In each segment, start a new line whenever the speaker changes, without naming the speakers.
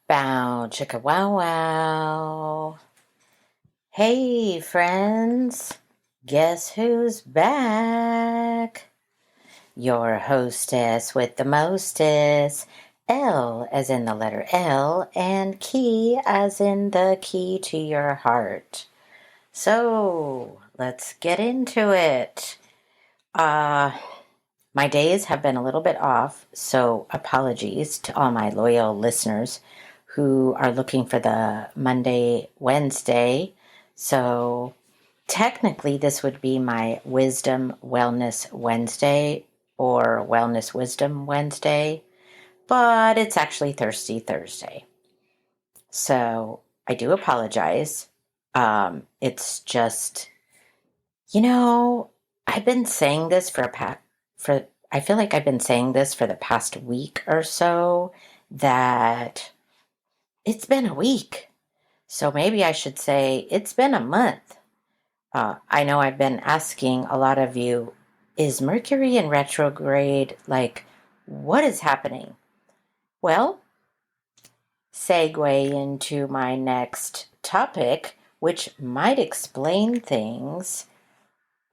Bow, chicka, wow, wow. Hey, friends. Guess who's back? Your hostess with the mostest. L as in the letter L, and key as in the key to your heart. So, let's get into it. My days have been a little bit off, so apologies to all my loyal listeners who are looking for the Monday, Wednesday. So technically, this would be my Wisdom Wellness Wednesday or Wellness Wisdom Wednesday, but it's actually Thirsty Thursday. So I do apologize. It's just, I've been saying this for I feel like I've been saying this for the past week or so that it's been a week. So maybe I should say it's been a month. I know I've been asking a lot of you, is Mercury in retrograde? Like, what is happening? Well, segue into my next topic, which might explain things.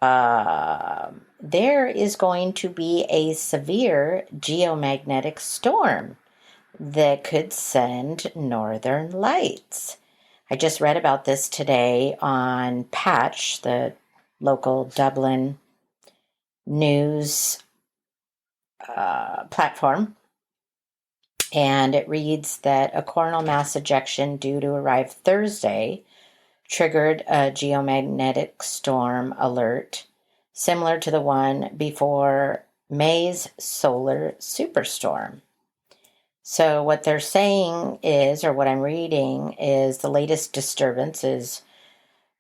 There is going to be a severe geomagnetic storm that could send northern lights. I just read about this today on Patch, the local Dublin news platform. And it reads that a coronal mass ejection due to arrive Thursday triggered a geomagnetic storm alert, similar to the one before May's solar superstorm. So what they're saying is, or what I'm reading, is the latest disturbance is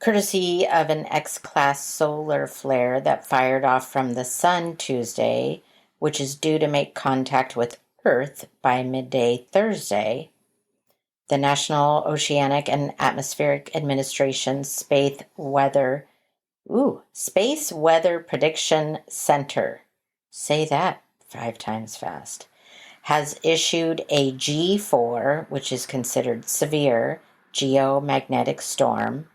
courtesy of an X-class solar flare that fired off from the sun Tuesday, which is due to make contact with Earth by midday Thursday. The National Oceanic and Atmospheric Administration's Space Weather Prediction Center, say that 5 times fast, has issued a G4, which is considered severe geomagnetic storm,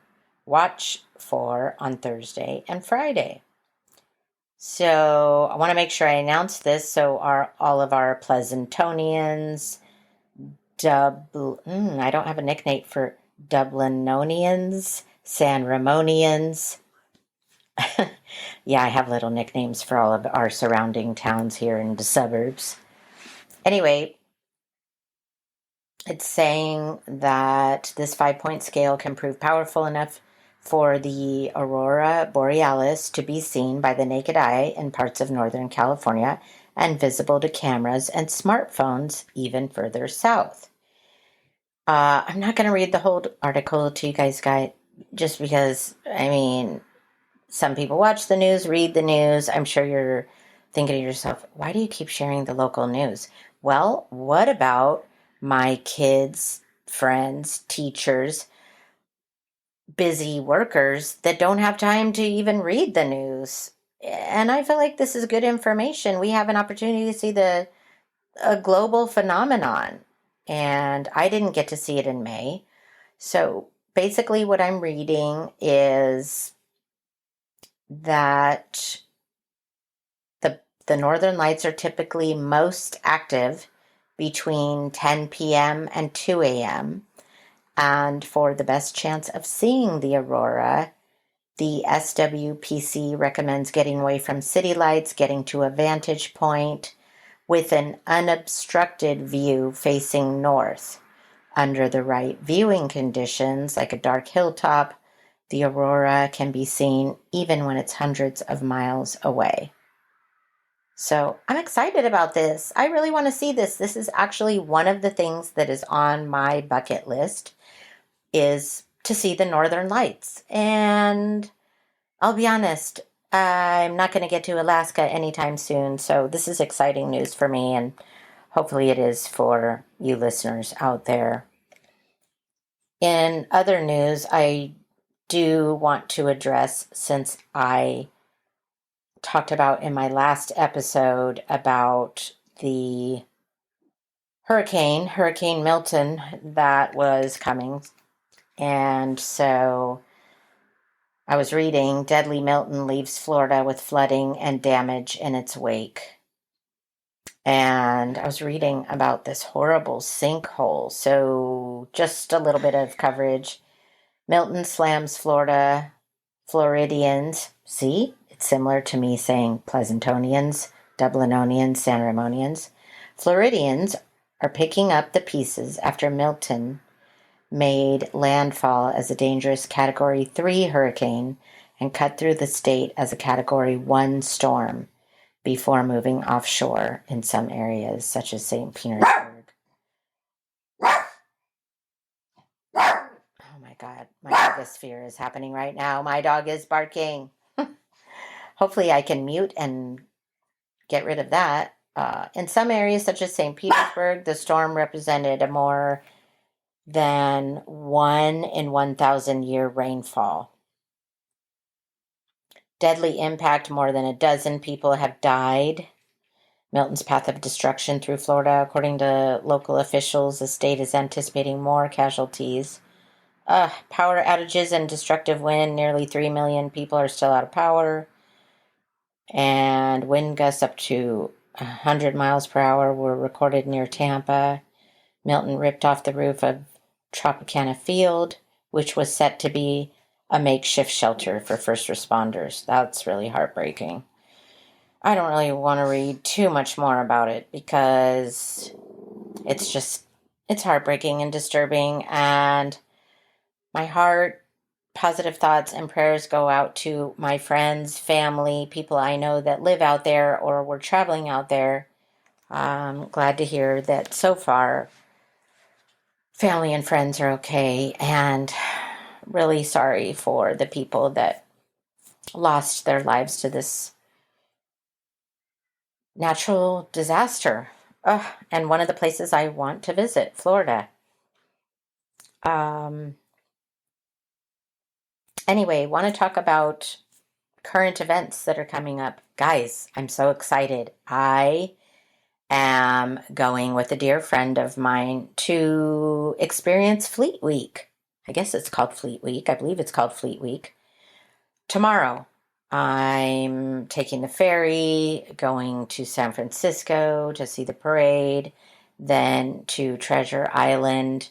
watch for on Thursday and Friday. So I want to make sure I announce this so all of our Pleasantonians, I don't have a nickname for Dublinonians, San Ramonians. Yeah, I have little nicknames for all of our surrounding towns here in the suburbs. Anyway, it's saying that this 5-point scale can prove powerful enough for the aurora borealis to be seen by the naked eye in parts of Northern California and visible to cameras and smartphones even further south. I'm not going to read the whole article to you guys, just because, some people watch the news, read the news. I'm sure you're thinking to yourself, why do you keep sharing the local news? Well, what about my kids, friends, teachers, busy workers that don't have time to even read the news? And I feel like this is good information. We have an opportunity to see a global phenomenon, and I didn't get to see it in May. So basically what I'm reading is that the northern lights are typically most active between 10 p.m. and 2 a.m. And for the best chance of seeing the aurora, the SWPC recommends getting away from city lights, getting to a vantage point with an unobstructed view facing north. Under the right viewing conditions, like a dark hilltop, the aurora can be seen even when it's hundreds of miles away. So I'm excited about this. I really want to see this. This is actually one of the things that is on my bucket list, is to see the northern lights. And I'll be honest, I'm not going to get to Alaska anytime soon. So this is exciting news for me, and hopefully it is for you listeners out there. In other news, I do want to address, since I talked about in my last episode about the Hurricane Milton, that was coming. And so I was reading Deadly Milton leaves Florida with flooding and damage in its wake. And I was reading about this horrible sinkhole. So just a little bit of coverage. Milton slams Floridians. See? It's similar to me saying Pleasantonians, Dublinonians, San Ramonians. Floridians are picking up the pieces after Milton made landfall as a dangerous Category 3 hurricane and cut through the state as a Category 1 storm before moving offshore in some areas, such as St. Petersburg. Oh my God, my biggest fear is happening right now. My dog is barking. Hopefully I can mute and get rid of that. In some areas, such as St. Petersburg, the storm represented a more than 1 in 1,000 year rainfall. Deadly impact, more than a dozen people have died. Milton's path of destruction through Florida, according to local officials, the state is anticipating more casualties. Power outages and destructive wind, nearly 3 million people are still out of power. And wind gusts up to 100 miles per hour were recorded near Tampa. Milton ripped off the roof of Tropicana Field, which was set to be a makeshift shelter for first responders. That's really heartbreaking. I don't really want to read too much more about it because it's heartbreaking and disturbing, and my heart, positive thoughts, and prayers go out to my friends, family, people I know that live out there or were traveling out there. I'm glad to hear that so far family and friends are okay, and really sorry for the people that lost their lives to this natural disaster. And one of the places I want to visit, Florida. Anyway, want to talk about current events that are coming up. Guys, I'm so excited. I am going with a dear friend of mine to experience Fleet Week. I guess it's called Fleet Week. I believe it's called Fleet Week. Tomorrow, I'm taking the ferry, going to San Francisco to see the parade, then to Treasure Island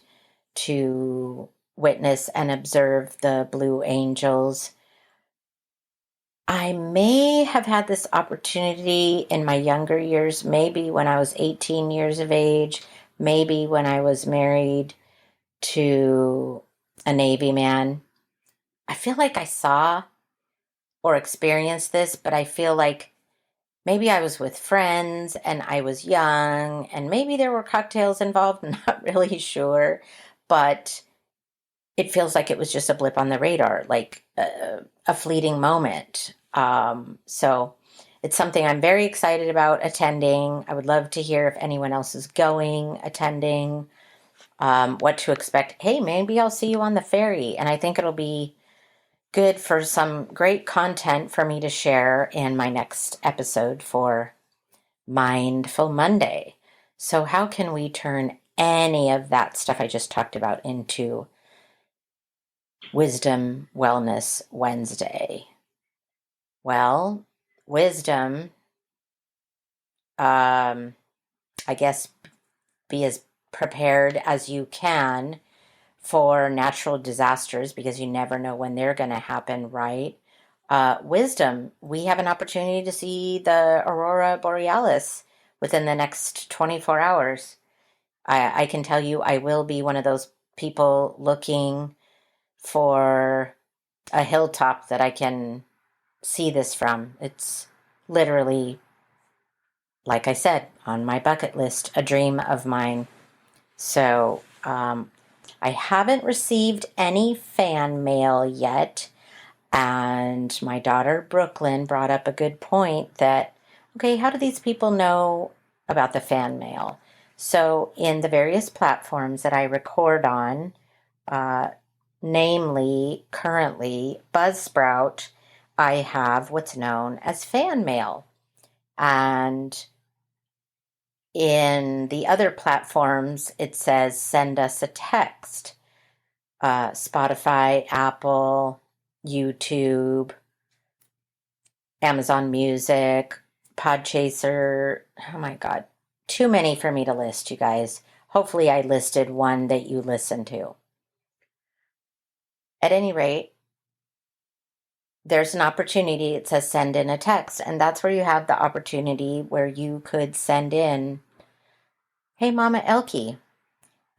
to witness and observe the Blue Angels. I may have had this opportunity in my younger years, maybe when I was 18 years of age, maybe when I was married to a Navy man. I feel like I saw or experienced this, but I feel like maybe I was with friends and I was young and maybe there were cocktails involved. I'm not really sure, but it feels like it was just a blip on the radar, like a fleeting moment. So it's something I'm very excited about attending. I would love to hear if anyone else is going, attending, what to expect. Hey, maybe I'll see you on the ferry. And I think it'll be good for some great content for me to share in my next episode for Mindful Monday. So how can we turn any of that stuff I just talked about into Wisdom Wellness Wednesday? Well, wisdom, I guess, be as prepared as you can for natural disasters because you never know when they're going to happen, right? Wisdom, we have an opportunity to see the Aurora Borealis within the next 24 hours. I can tell you I will be one of those people looking for a hilltop that I can see this from. It's literally, like I said, on my bucket list, a dream of mine. So I haven't received any fan mail yet. And my daughter, Brooklyn, brought up a good point that, okay, how do these people know about the fan mail? So in the various platforms that I record on, namely, currently, Buzzsprout, I have what's known as fan mail. And In the other platforms, it says send us a text. Spotify, Apple, YouTube, Amazon Music, Podchaser. Oh my God. Too many for me to list, you guys. Hopefully I listed one that you listen to. At any rate, there's an opportunity. It says send in a text, and that's where you have the opportunity where you could send in, hey, Mama Elkie,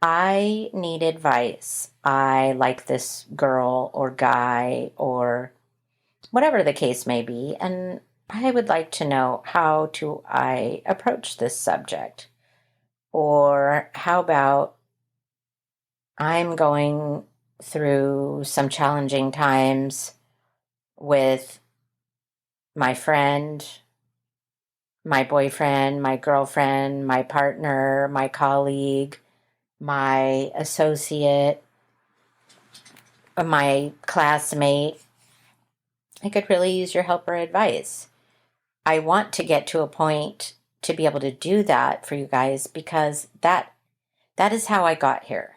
I need advice. I like this girl or guy or whatever the case may be, and I would like to know how do I approach this subject. Or how about I'm going through some challenging times with my friend, my boyfriend, my girlfriend, my partner, my colleague, my associate, my classmate. I could really use your help or advice. I want to get to a point to be able to do that for you guys because that is how I got here.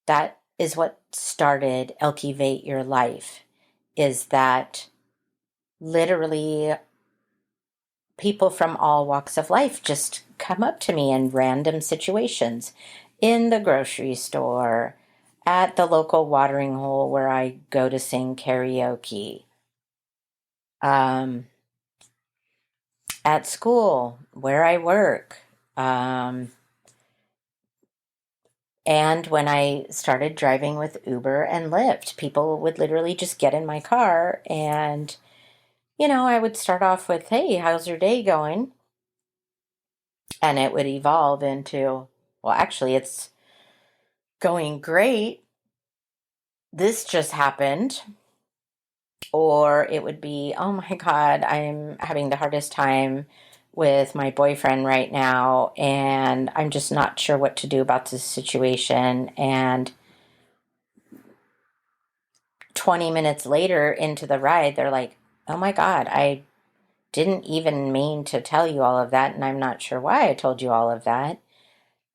That is what started Elkivate Your Life, is that literally people from all walks of life just come up to me in random situations, in the grocery store, at the local watering hole where I go to sing karaoke, at school, where I work, and when I started driving with Uber and Lyft, people would literally just get in my car and, I would start off with, hey, how's your day going? And it would evolve into, well, actually, it's going great. This just happened. Or it would be, oh my God, I'm having the hardest time with my boyfriend right now, and I'm just not sure what to do about this situation. And 20 minutes later into the ride, they're like, oh my God, I didn't even mean to tell you all of that, and I'm not sure why I told you all of that.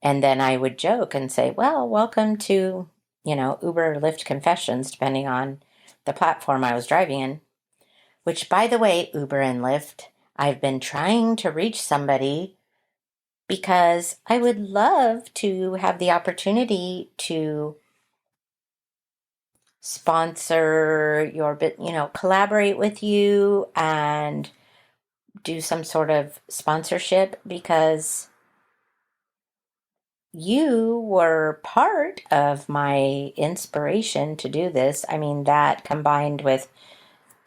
And then I would joke and say, well, welcome to, Uber or Lyft Confessions, depending on the platform I was driving in. Which, by the way, Uber and Lyft, I've been trying to reach somebody because I would love to have the opportunity to sponsor your bit, collaborate with you and do some sort of sponsorship because you were part of my inspiration to do this. I mean, that combined with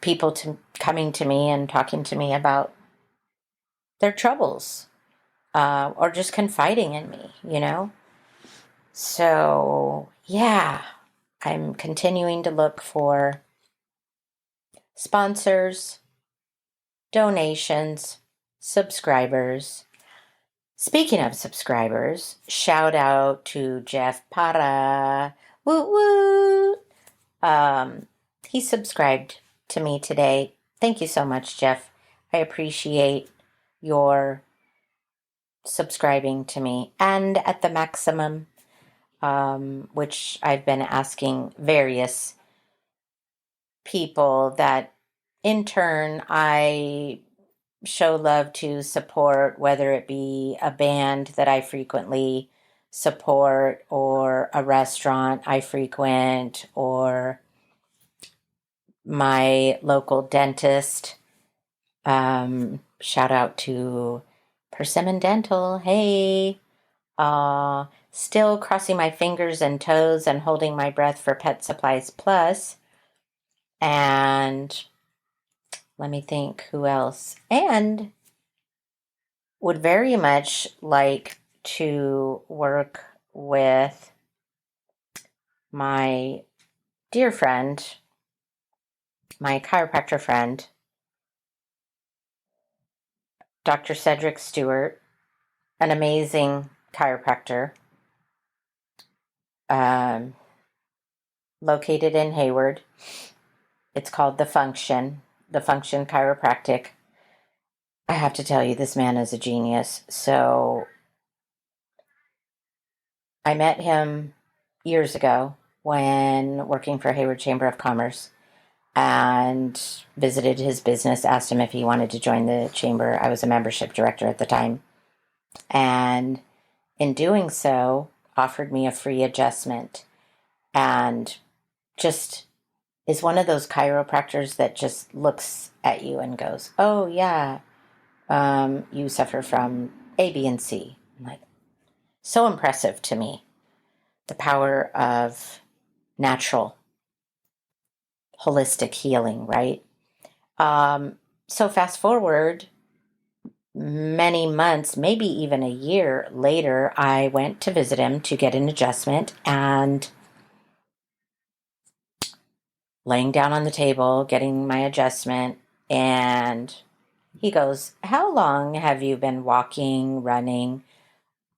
people coming to me and talking to me about their troubles, or just confiding in me. So, yeah, I'm continuing to look for sponsors, donations, subscribers. Speaking of subscribers, shout out to Jeff Para. Woot woot. He subscribed to me today. Thank you so much, Jeff. I appreciate your subscribing to me. And at the maximum, which I've been asking various people that in turn I show love to support, whether it be a band that I frequently support or a restaurant I frequent or my local dentist. Shout out to Persimmon Dental. Hey, still crossing my fingers and toes and holding my breath for Pet Supplies Plus. And let me think who else. And would very much like to work with my dear friend, my chiropractor friend, Dr. Cedric Stewart, an amazing chiropractor, located in Hayward. It's called The Function Chiropractic. I have to tell you, this man is a genius. So I met him years ago when working for Hayward Chamber of Commerce and visited his business, asked him if he wanted to join the chamber. I was a membership director at the time. And in doing so, offered me a free adjustment and just is one of those chiropractors that just looks at you and goes, "Oh, yeah, you suffer from A, B, and C." I'm like, so impressive to me. The power of natural, holistic healing, right? So fast forward many months, maybe even a year later, I went to visit him to get an adjustment and laying down on the table, getting my adjustment, and he goes, "How long have you been walking, running,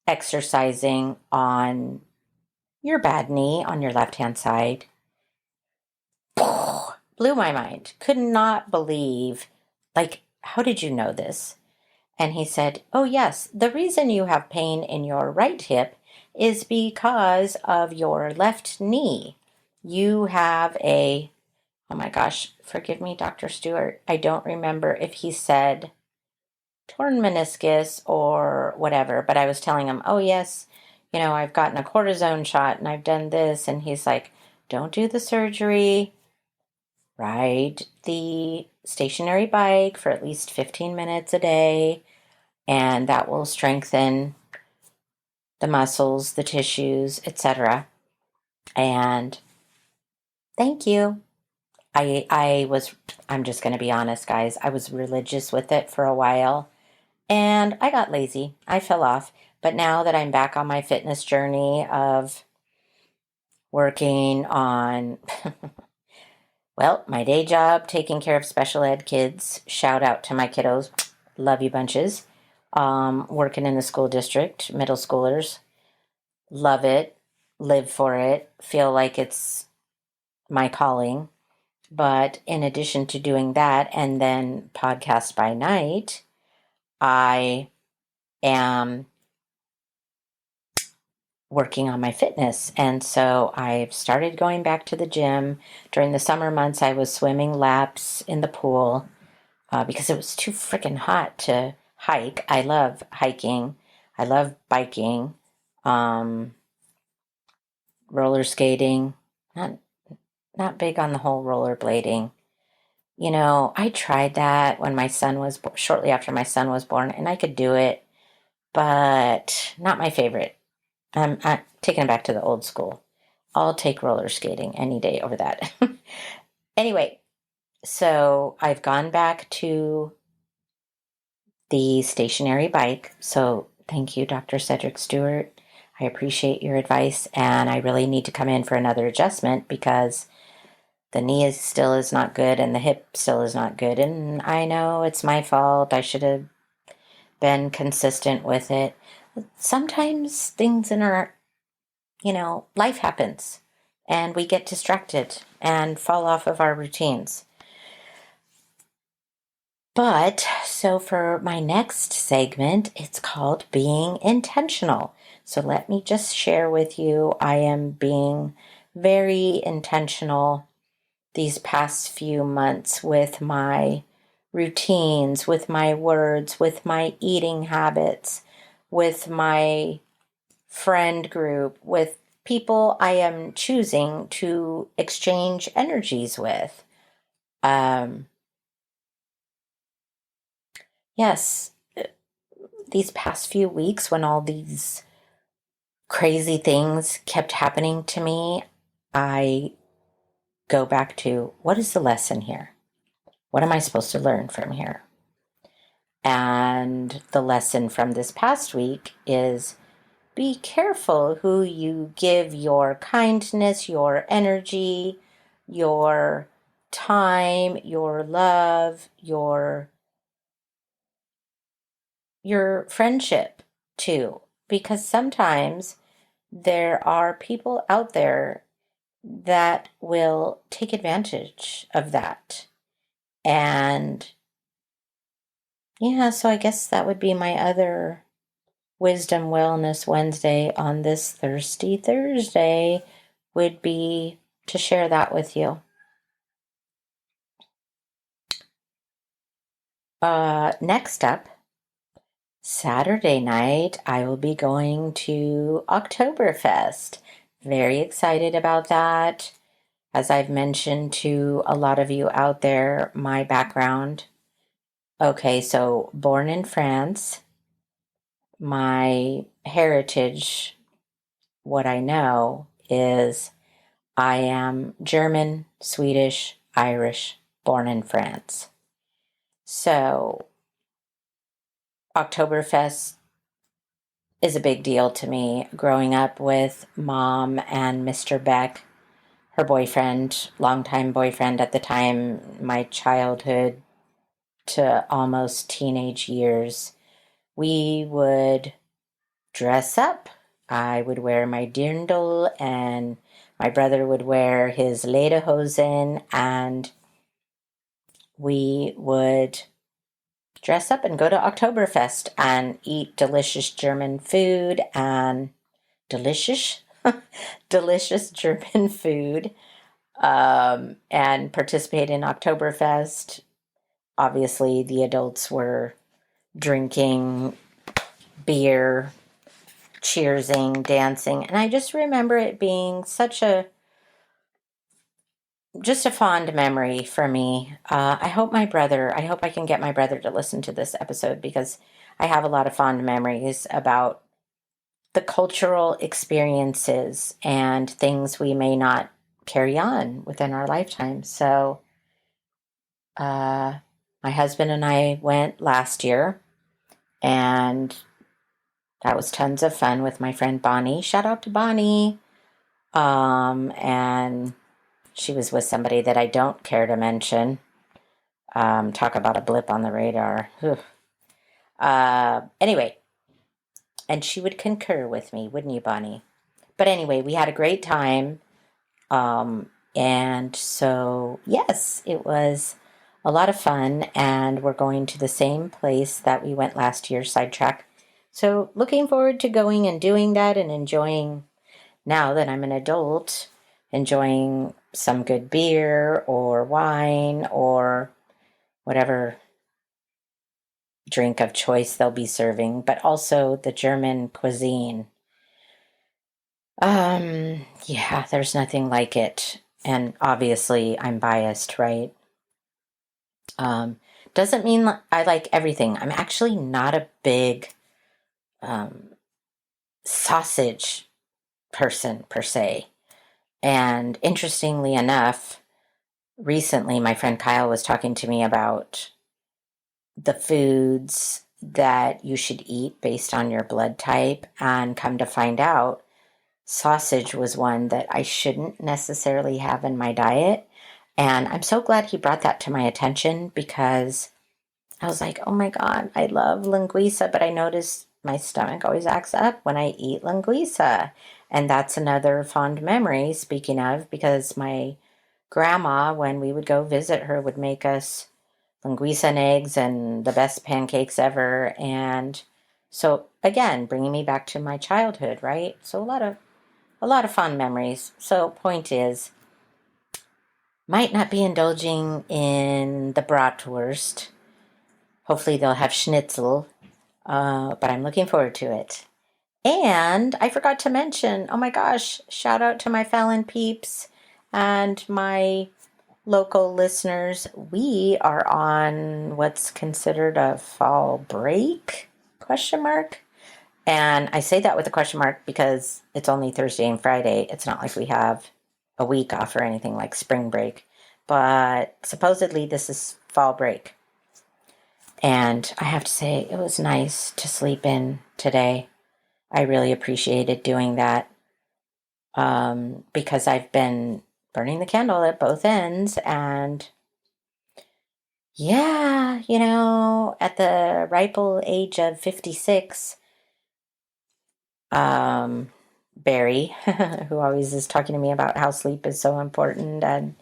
exercising on your bad knee on your left hand side?" Blew my mind. Could not believe, like, how did you know this? And he said, "Oh, yes, the reason you have pain in your right hip is because of your left knee. You have a," oh my gosh, forgive me, Dr. Stewart. I don't remember if he said torn meniscus or whatever, but I was telling him, "Oh, yes, I've gotten a cortisone shot and I've done this." And he's like, "Don't do the surgery. Ride the stationary bike for at least 15 minutes a day, and that will strengthen the muscles, the tissues, etc." And thank you. I'm just going to be honest, guys. I was religious with it for a while and I got lazy. I fell off. But now that I'm back on my fitness journey of working on, well, my day job, taking care of special ed kids, shout out to my kiddos, love you bunches. Working in the school district, middle schoolers, love it, live for it, feel like it's my calling. But in addition to doing that and then podcast by night, I am working on my fitness. And so I've started going back to the gym. During the summer months, I was swimming laps in the pool because it was too freaking hot to hike. I love hiking. I love biking, roller skating. Not big on the whole rollerblading. I tried that when my son was shortly after my son was born, and I could do it, but not my favorite. I'm taking it back to the old school. I'll take roller skating any day over that. Anyway, so I've gone back to the stationary bike. So thank you, Dr. Cedric Stewart. I appreciate your advice, and I really need to come in for another adjustment because the knee still is not good and the hip still is not good. And I know it's my fault. I should have been consistent with it. Sometimes things in our, life happens and we get distracted and fall off of our routines. But so for my next segment, it's called Being Intentional. So let me just share with you, I am being very intentional these past few months with my routines, with my words, with my eating habits, with my friend group, with people I am choosing to exchange energies with. Yes, these past few weeks when all these crazy things kept happening to me, I go back to, what is the lesson here? What am I supposed to learn from here? And the lesson from this past week is be careful who you give your kindness, your energy, your time, your love, your friendship to. Because sometimes there are people out there that will take advantage of that. And yeah, so I guess that would be my other Wisdom Wellness Wednesday on this Thirsty Thursday would be to share that with you. Next up, Saturday night, I will be going to Oktoberfest. Very excited about that. As I've mentioned to a lot of you out there, my background. Okay, so born in France, my heritage, what I know is I am German, Swedish, Irish, born in France. So Oktoberfest is a big deal to me. Growing up with Mom and Mr. Beck, her boyfriend, longtime boyfriend at the time, my childhood to almost teenage years, we would dress up. I would wear my dirndl and my brother would wear his lederhosen, and we would dress up and go to Oktoberfest and eat delicious German food and delicious German food, and participate in Oktoberfest. Obviously, the adults were drinking beer, cheersing, dancing, and I just remember it being such a fond memory for me. I hope I can get my brother to listen to this episode, because I have a lot of fond memories about the cultural experiences and things we may not carry on within our lifetime. So, my husband and I went last year, and that was tons of fun with my friend Bonnie. Shout out to Bonnie. And she was with somebody that I don't care to mention. Talk about a blip on the radar. Anyway, and she would concur with me, wouldn't you, Bonnie? But anyway, we had a great time. And so, yes, it was a lot of fun, and we're going to the same place that we went last year, Sidetrack. So looking forward to going and doing that and enjoying, now that I'm an adult, enjoying some good beer or wine or whatever drink of choice they'll be serving, but also the German cuisine. Yeah, there's nothing like it. And obviously I'm biased, right? Doesn't mean I like everything. I'm actually not a big sausage person per se. And interestingly enough, recently my friend Kyle was talking to me about the foods that you should eat based on your blood type, and come to find out, sausage was one that I shouldn't necessarily have in my diet. And I'm so glad he brought that to my attention, because I was like, oh my God, I love linguiça, but I notice my stomach always acts up when I eat linguiça. And that's another fond memory, speaking of, because my grandma, when we would go visit her, would make us linguiça and eggs and the best pancakes ever. And so, again, bringing me back to my childhood, right? So a lot of fond memories. So point is, might not be indulging in the bratwurst. Hopefully they'll have schnitzel, but I'm looking forward to it. And I forgot to mention, oh my gosh, shout out to my Fallon peeps and my local listeners. We are on what's considered a fall break, question mark. And I say that with a question mark because it's only Thursday and Friday. It's not like we have a week off or anything like spring break. But supposedly this is fall break. And I have to say, it was nice to sleep in today. I really appreciated doing that, because I've been burning the candle at both ends. And yeah, at the ripe old age of 56, Barry, who always is talking to me about how sleep is so important, and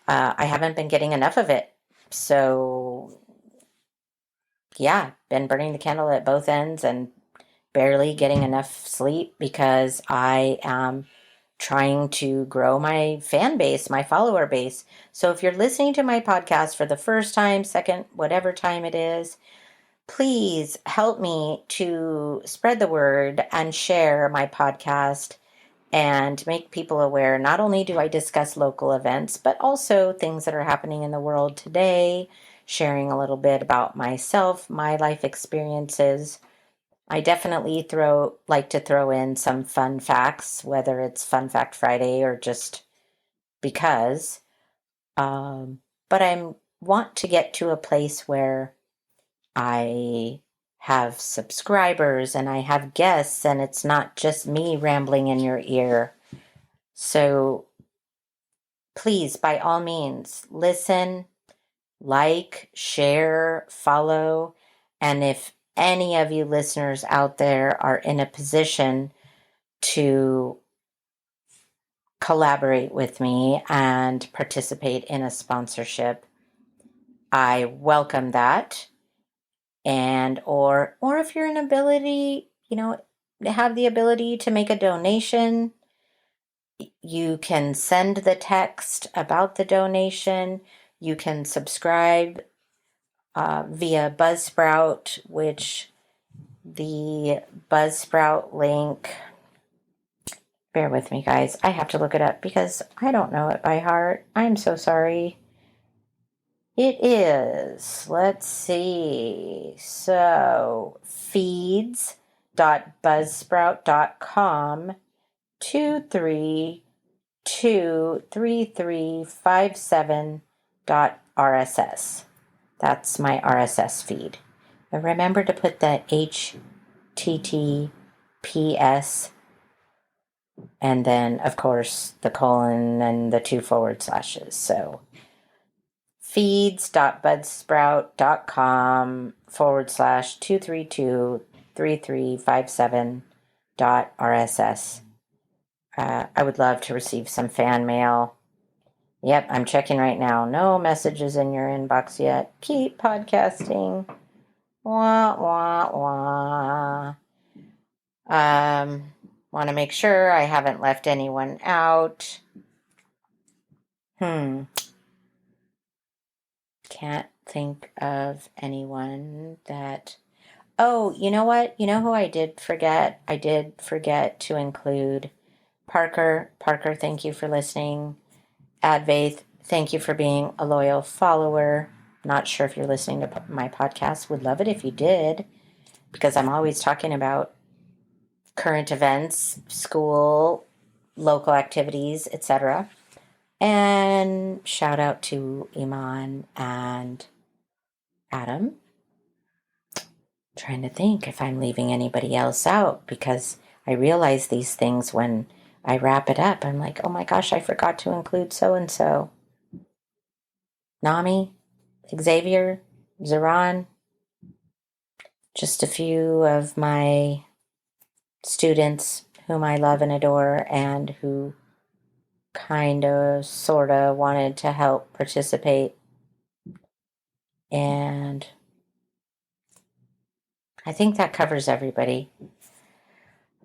I haven't been getting enough of it. So yeah, been burning the candle at both ends and barely getting enough sleep because I am trying to grow my fan base, my follower base. So if you're listening to my podcast for the first time, second, whatever time it is, please help me to spread the word and share my podcast and make people aware. Not only do I discuss local events, but also things that are happening in the world today, sharing a little bit about myself, my life experiences. I definitely like to throw in some fun facts, whether it's Fun Fact Friday or just because. But I want to get to a place where I have subscribers and I have guests and it's not just me rambling in your ear. So please, by all means, listen, like, share, follow. And if any of you listeners out there are in a position to collaborate with me and participate in a sponsorship, I welcome that. And or if you're have the ability to make a donation, you can send the text about the donation. You can subscribe via Buzzsprout, which the Buzzsprout link, bear with me guys, I have to look it up because I don't know it by heart. I'm so sorry. It is, let's see, so feeds.buzzsprout.com 2323357.rss. That's my RSS feed. And remember to put the HTTPS and then, of course, the colon and the 2 forward slashes. So feeds.buzzsprout.com /2323357.rss. I would love to receive some fan mail. Yep, I'm checking right now. No messages in your inbox yet. Keep podcasting. Wah, wah, wah. Want to make sure I haven't left anyone out. Can't think of anyone that... Oh, you know what? You know who I did forget? I did forget to include Parker. Parker, thank you for listening. Advaith, thank you for being a loyal follower. Not sure if you're listening to my podcast. Would love it if you did, because I'm always talking about current events, school, local activities, etc. And shout out to Iman and Adam. Trying to think if I'm leaving anybody else out, because I realize these things when I wrap it up. I'm like, oh my gosh, I forgot to include so-and-so. Nami, Xavier, Zeron, just a few of my students whom I love and adore and who kind of, sort of wanted to help participate. And I think that covers everybody.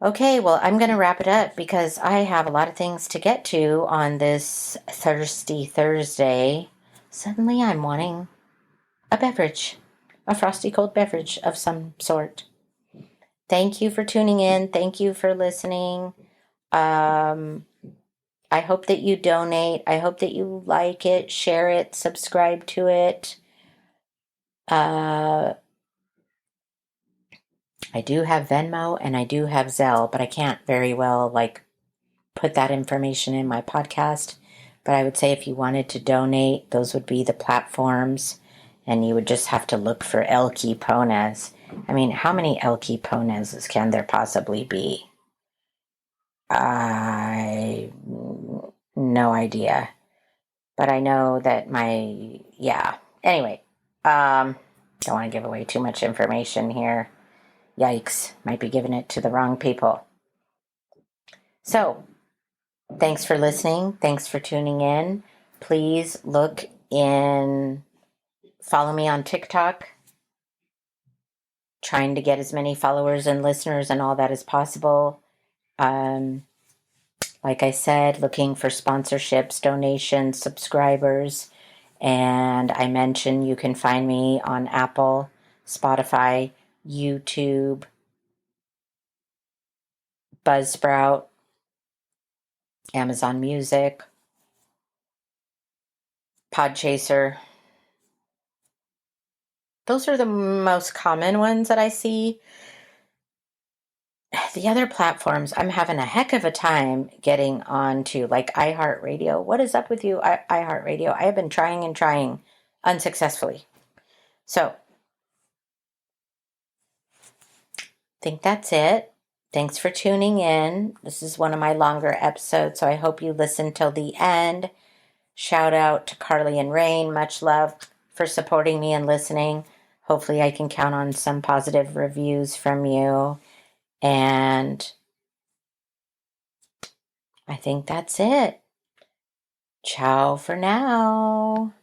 Okay, well, I'm going to wrap it up because I have a lot of things to get to on this thirsty Thursday. Suddenly I'm wanting a beverage, a frosty cold beverage of some sort. Thank you for tuning in. Thank you for listening. I hope that you donate. I hope that you like it, share it, subscribe to it. I do have Venmo and I do have Zelle, but I can't very well put that information in my podcast. But I would say if you wanted to donate, those would be the platforms, and you would just have to look for El Quipones. I mean, how many El Quipones can there possibly be? No idea. But I know that anyway, don't want to give away too much information here. Yikes, might be giving it to the wrong people. So, thanks for listening. Thanks for tuning in. Please follow me on TikTok. trying to get as many followers and listeners and all that as possible. Like I said, looking for sponsorships, donations, subscribers. And I mentioned you can find me on Apple, Spotify, YouTube, Buzzsprout, Amazon Music, Podchaser. Those are the most common ones that I see. The other platforms, I'm having a heck of a time getting on to, like iHeartRadio. What is up with you, iHeartRadio? I have been trying and trying unsuccessfully. So, I think that's it. Thanks for tuning in. This is one of my longer episodes, so I hope you listen till the end. Shout out to Carly and Rain. Much love for supporting me and listening. Hopefully I can count on some positive reviews from you. And I think that's it. Ciao for now.